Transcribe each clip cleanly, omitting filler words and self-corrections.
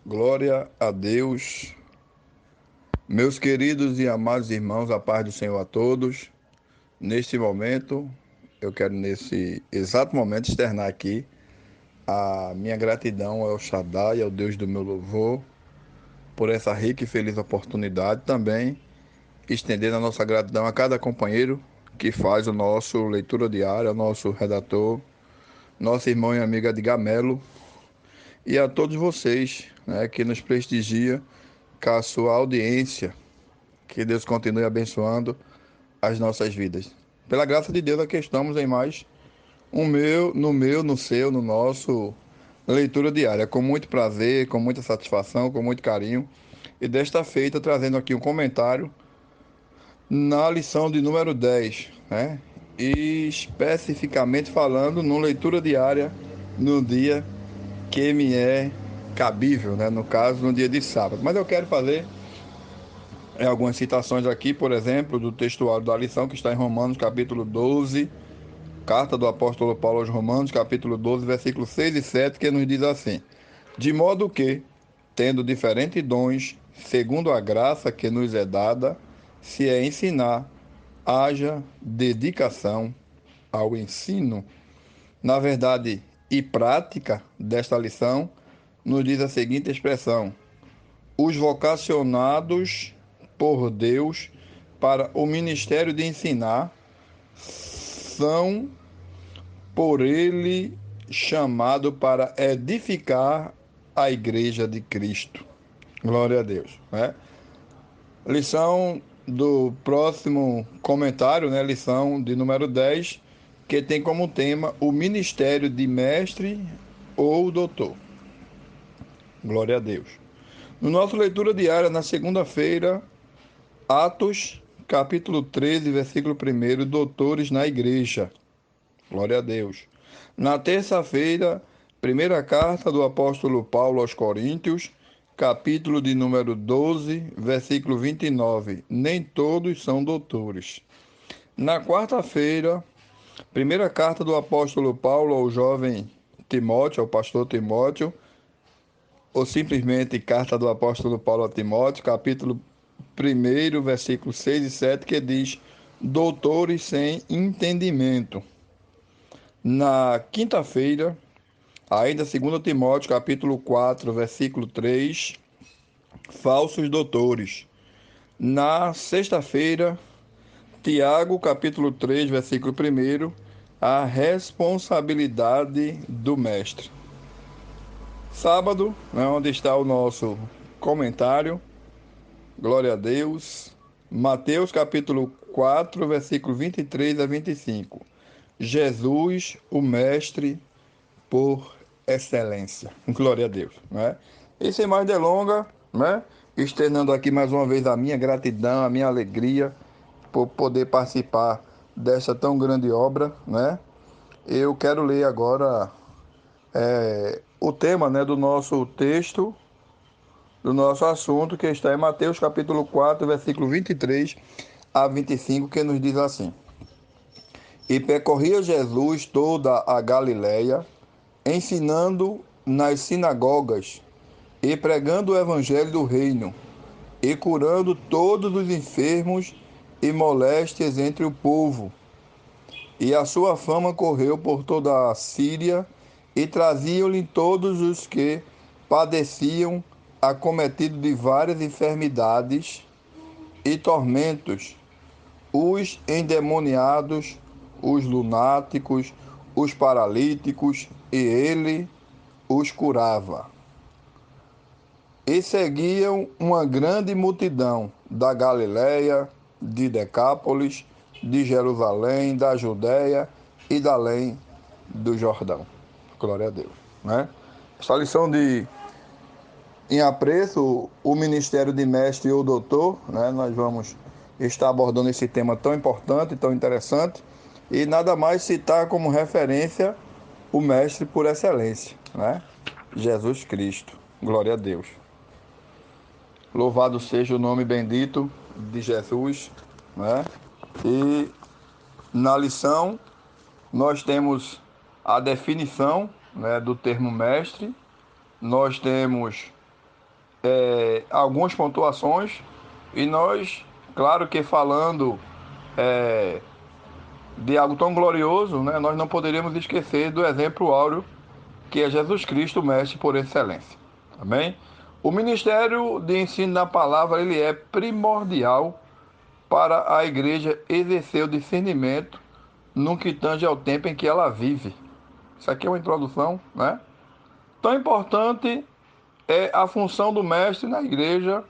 Glória a Deus. Meus queridos e amados irmãos, a paz do Senhor a todos. Neste momento, eu quero nesse exato momento externar aqui a minha gratidão ao El Shaddai, ao Deus do meu louvor, por essa rica e feliz oportunidade. Também estendendo a nossa gratidão a cada companheiro que faz o nosso leitura diária, ao nosso redator, nosso irmão e amigo Edgar Melo, e a todos vocês, que nos prestigia com a sua audiência. Que Deus continue abençoando as nossas vidas. Pela graça de Deus, aqui estamos em mais no seu, no nosso leitura diária, com muito prazer, com muita satisfação, com muito carinho. E desta feita, trazendo aqui um comentário na lição de número 10, né? E especificamente falando no leitura diária no dia que me é cabível, né? No caso, no dia de sábado. Mas eu quero fazer algumas citações aqui, por exemplo, do textuário da lição que está em Romanos, capítulo 12, carta do apóstolo Paulo aos Romanos, capítulo 12, versículos 6 e 7, que nos diz assim: De modo que, tendo diferentes dons, segundo a graça que nos é dada, se é ensinar, haja dedicação ao ensino. Na verdade e prática desta lição, nos diz a seguinte expressão: os vocacionados por Deus para o ministério de ensinar são por ele chamados para edificar a igreja de Cristo. Glória a Deus, né? Lição do próximo comentário, né? Lição de número 10, que tem como tema o ministério de mestre ou doutor. Glória a Deus. No nossa leitura diária, na segunda-feira, Atos, capítulo 13, versículo 1, doutores na igreja. Glória a Deus. Na terça-feira, primeira carta do apóstolo Paulo aos Coríntios, capítulo de número 12, versículo 29. Nem todos são doutores. Na quarta-feira, primeira carta do apóstolo Paulo ao jovem Timóteo, ao pastor Timóteo, ou simplesmente carta do apóstolo Paulo a Timóteo, capítulo 1, versículos 6 e 7, que diz: doutores sem entendimento. Na quinta-feira, ainda 2 Timóteo, capítulo 4, versículo 3, falsos doutores. Na sexta-feira, Tiago, capítulo 3, versículo 1, a responsabilidade do mestre. Sábado, né, onde está o nosso comentário, glória a Deus. Mateus capítulo 4, versículo 23 a 25. Jesus, o mestre por excelência. Glória a Deus, né? E sem mais delongas, né? Externando aqui mais uma vez a minha gratidão, a minha alegria por poder participar dessa tão grande obra, né? Eu quero ler agora o tema, né, do nosso texto, do nosso assunto, que está em Mateus capítulo 4, versículo 23 a 25, que nos diz assim: E percorria Jesus toda a Galiléia, ensinando nas sinagogas e pregando o evangelho do reino, e curando todos os enfermos e moléstias entre o povo. E a sua fama correu por toda a Síria, e traziam-lhe todos os que padeciam, acometidos de várias enfermidades e tormentos, os endemoniados, os lunáticos, os paralíticos, e ele os curava. E seguiam uma grande multidão da Galiléia, de Decápolis, de Jerusalém, da Judéia e da além do Jordão. Glória a Deus, né? Esta lição de em apreço o ministério de mestre ou doutor, né? Nós vamos estar abordando esse tema tão importante, tão interessante, e nada mais citar como referência o mestre por excelência, né? Jesus Cristo. Glória a Deus. Louvado seja o nome bendito de Jesus, né? E na lição nós temos a definição, né, do termo mestre, nós temos algumas pontuações e nós, claro que falando de algo tão glorioso, né, nós não poderíamos esquecer do exemplo áureo que é Jesus Cristo, o mestre por excelência. Amém? O ministério de ensino da palavra ele é primordial para a igreja exercer o discernimento no que tange ao tempo em que ela vive. Isso aqui é uma introdução, né? Tão importante é a função do mestre na igreja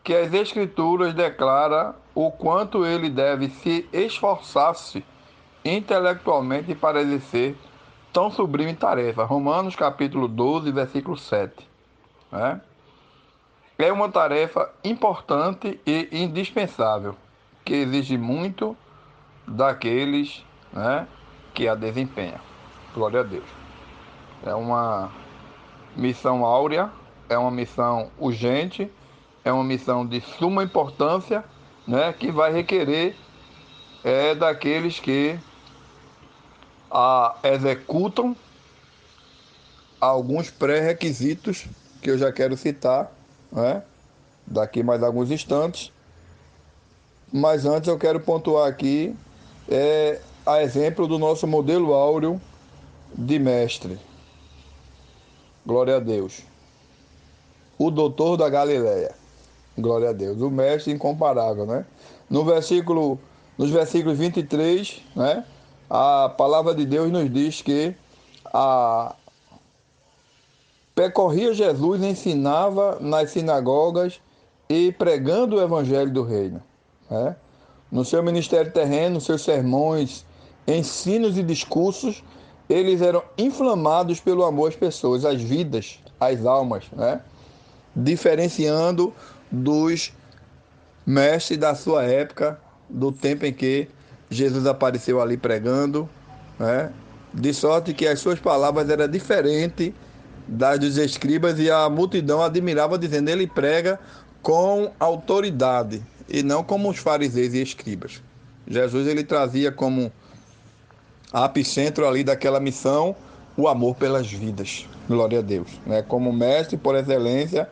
que as Escrituras declaram o quanto ele deve se esforçar-se intelectualmente para exercer tão sublime tarefa. Romanos capítulo 12, versículo 7. Né? É uma tarefa importante e indispensável, que exige muito daqueles, né, que a desempenham. Glória a Deus. É uma missão áurea, é uma missão urgente, é uma missão de suma importância, né, que vai requerer daqueles que a executam alguns pré-requisitos que eu já quero citar, né, daqui mais alguns instantes. Mas antes eu quero pontuar aqui a exemplo do nosso modelo áureo de mestre. Glória a Deus. O doutor da Galileia. Glória a Deus. O mestre incomparável, né? No versículo, nos versículos 23, né? A palavra de Deus nos diz que a percorria Jesus, ensinava nas sinagogas e pregando o evangelho do reino, né? No seu ministério terreno, seus sermões, ensinos e discursos, eles eram inflamados pelo amor às pessoas, às vidas, às almas, né? Diferenciando dos mestres da sua época, do tempo em que Jesus apareceu ali pregando, né? De sorte que as suas palavras eram diferentes das dos escribas e a multidão admirava, dizendo: ele prega com autoridade e não como os fariseus e escribas. Jesus ele trazia como apicentro ali daquela missão o amor pelas vidas. Glória a Deus, né? Como mestre por excelência,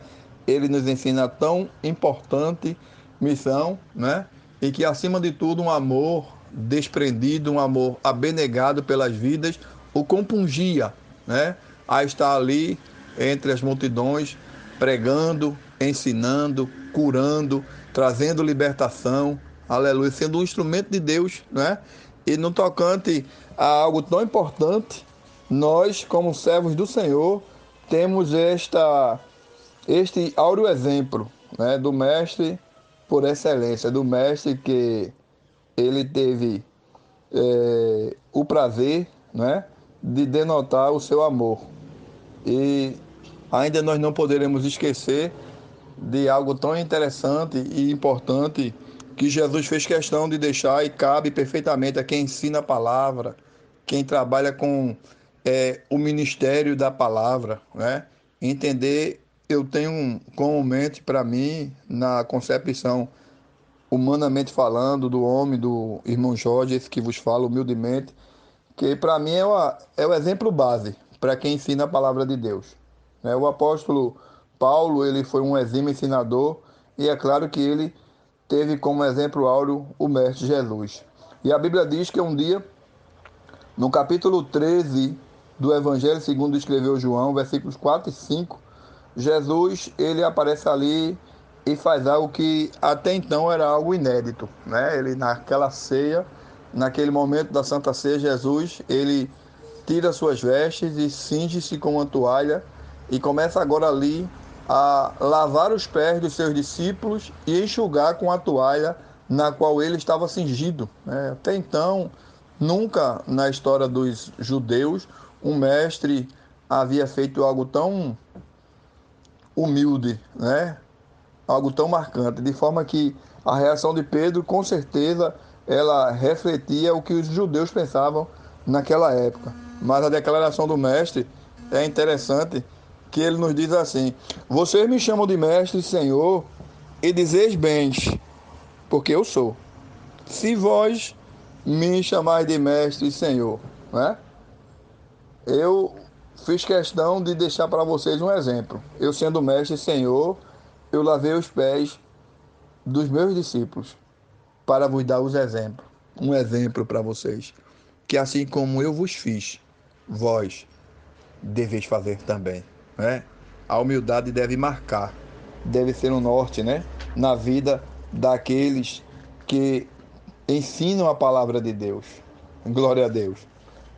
ele nos ensina a tão importante missão, né? E que acima de tudo um amor desprendido, um amor abnegado pelas vidas, o compungia, né? A estar ali entre as multidões, pregando, ensinando, curando, trazendo libertação, aleluia, sendo um instrumento de Deus, né? E no tocante a algo tão importante, nós, como servos do Senhor, temos este áureo exemplo, né, do mestre por excelência, do mestre que ele teve o prazer, né, de denotar o seu amor. E ainda nós não poderemos esquecer de algo tão interessante e importante que Jesus fez questão de deixar e cabe perfeitamente a quem ensina a palavra, quem trabalha com o ministério da palavra, né? Entender, eu tenho comumente para mim, na concepção humanamente falando, do homem, do irmão Jorge, esse que vos fala humildemente, que para mim é o exemplo base para quem ensina a palavra de Deus. Né? O apóstolo Paulo, ele foi um exímio ensinador e é claro que ele teve como exemplo áureo o mestre Jesus. E a Bíblia diz que um dia, no capítulo 13 do Evangelho segundo escreveu João, versículos 4 e 5, Jesus ele aparece ali e faz algo que até então era algo inédito, né? Ele naquela ceia, naquele momento da Santa Ceia, Jesus ele tira suas vestes e cinge-se com uma toalha e começa agora ali a lavar os pés dos seus discípulos e enxugar com a toalha na qual ele estava cingido, né? Até então, nunca na história dos judeus um mestre havia feito algo tão humilde, né? Algo tão marcante, de forma que a reação de Pedro, com certeza, ela refletia o que os judeus pensavam naquela época. Mas a declaração do mestre é interessante, que ele nos diz assim: vocês me chamam de mestre e senhor e dizeis bens, porque eu sou. Se vós me chamais de mestre e senhor, né? Eu fiz questão de deixar para vocês um exemplo. Eu sendo mestre e senhor, eu lavei os pés dos meus discípulos para vos dar os exemplos. Um exemplo para vocês. Que assim como eu vos fiz, vós deveis fazer também, né? A humildade deve marcar, deve ser um norte, né? Na vida daqueles que ensinam a palavra de Deus. Glória a Deus.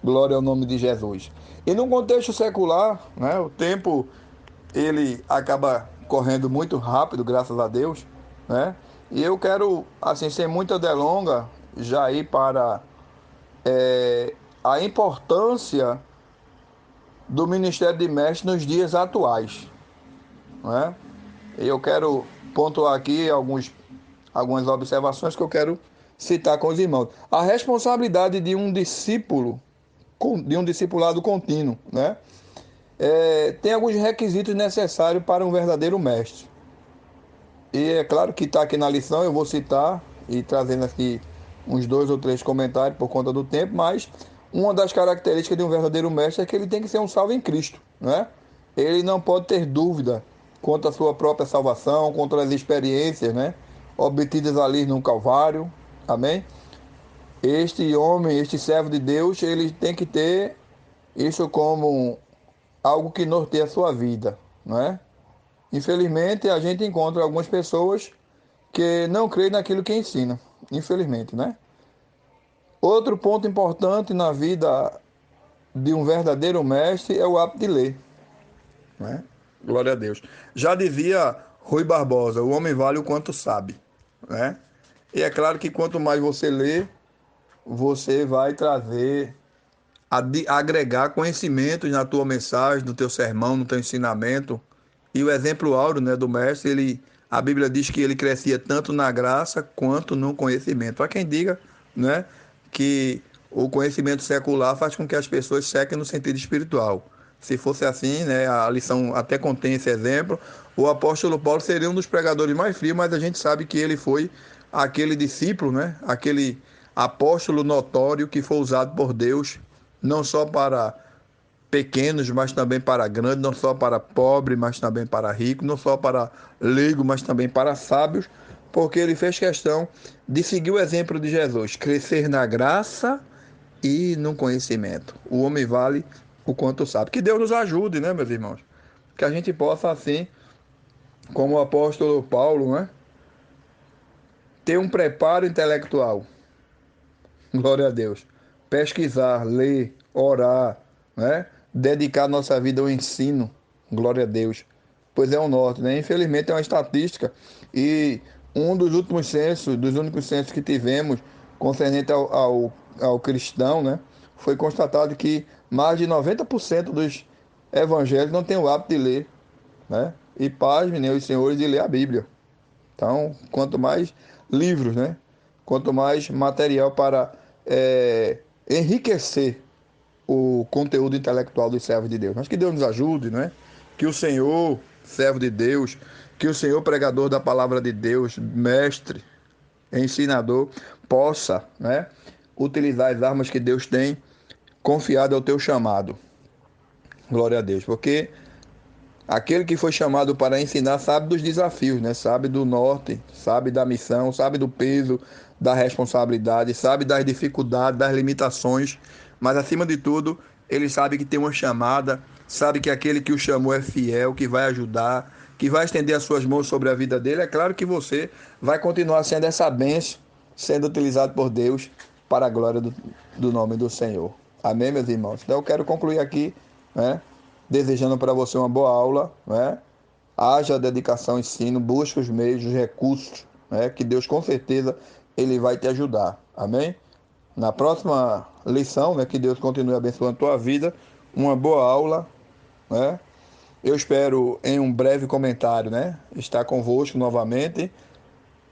Glória ao nome de Jesus. E num contexto secular, né? O tempo ele acaba correndo muito rápido, graças a Deus, né? E eu quero, assim, sem muita delonga, já ir para a importância do Ministério de Mestre nos dias atuais, né? E eu quero pontuar aqui algumas observações que eu quero citar com os irmãos. A responsabilidade de um discípulo, de um discipulado contínuo, né? Tem alguns requisitos necessários para um verdadeiro mestre. E é claro que está aqui na lição, eu vou citar e trazendo aqui uns 2 ou 3 comentários por conta do tempo, mas uma das características de um verdadeiro mestre é que ele tem que ser um salvo em Cristo, né? Ele não pode ter dúvida quanto à sua própria salvação, quanto às experiências, né, obtidas ali no Calvário. Amém? Este homem, este servo de Deus, ele tem que ter isso como algo que norteia a sua vida, não é? Infelizmente, a gente encontra algumas pessoas que não creem naquilo que ensina, infelizmente, né? Outro ponto importante na vida de um verdadeiro mestre é o hábito de ler, né? Glória a Deus. Já dizia Rui Barbosa, o homem vale o quanto sabe, né? E é claro que quanto mais você lê, você vai trazer, agregar conhecimentos na tua mensagem, no teu sermão, no teu ensinamento. E o exemplo áureo, né, do mestre, a Bíblia diz que ele crescia tanto na graça quanto no conhecimento. Há quem diga, né, que o conhecimento secular faz com que as pessoas sequem no sentido espiritual. Se fosse assim, né, a lição até contém esse exemplo, o apóstolo Paulo seria um dos pregadores mais frios, mas a gente sabe que ele foi aquele discípulo, né, aquele apóstolo notório que foi usado por Deus, não só para pequenos, mas também para grandes, não só para pobre, mas também para rico, não só para leigo, mas também para sábios, porque ele fez questão de seguir o exemplo de Jesus, crescer na graça e no conhecimento. O homem vale o quanto sabe. Que Deus nos ajude, né, meus irmãos? Que a gente possa, assim, como o apóstolo Paulo, né, ter um preparo intelectual. Glória a Deus. Pesquisar, ler, orar, né? Dedicar nossa vida ao ensino. Glória a Deus. Pois é um norte, né? Infelizmente é uma estatística e um dos últimos censos, dos únicos censos que tivemos concernente ao cristão, né? Foi constatado que mais de 90% dos evangélicos não têm o hábito de ler, né? E pasmem, né, os senhores, de ler a Bíblia. Então, quanto mais livros, né? Quanto mais material para enriquecer o conteúdo intelectual dos servos de Deus. Mas que Deus nos ajude, né? Que o Senhor, servo de Deus, que o Senhor, pregador da palavra de Deus, mestre, ensinador, possa, né, utilizar as armas que Deus tem confiado ao teu chamado. Glória a Deus, porque aquele que foi chamado para ensinar sabe dos desafios, né? Sabe do norte, sabe da missão, sabe do peso, da responsabilidade, sabe das dificuldades, das limitações, mas acima de tudo, ele sabe que tem uma chamada, sabe que aquele que o chamou é fiel, que vai ajudar, que vai estender as suas mãos sobre a vida dele. É claro que você vai continuar sendo essa bênção, sendo utilizado por Deus para a glória do nome do Senhor. Amém, meus irmãos? Então eu quero concluir aqui, né, desejando para você uma boa aula, né? Haja dedicação ao ensino, busque os meios, os recursos, né? Que Deus com certeza ele vai te ajudar. Amém? Na próxima lição, né, que Deus continue abençoando a tua vida, uma boa aula, né? Eu espero em um breve comentário, né, estar convosco novamente.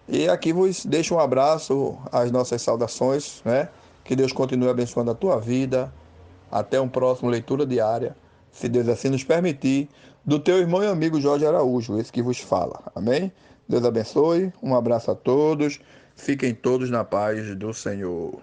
E aqui vos deixo um abraço, as nossas saudações, né? Que Deus continue abençoando a tua vida. Até um próximo leitura diária, se Deus assim nos permitir, do teu irmão e amigo Jorge Araújo, esse que vos fala. Amém? Deus abençoe, um abraço a todos, fiquem todos na paz do Senhor.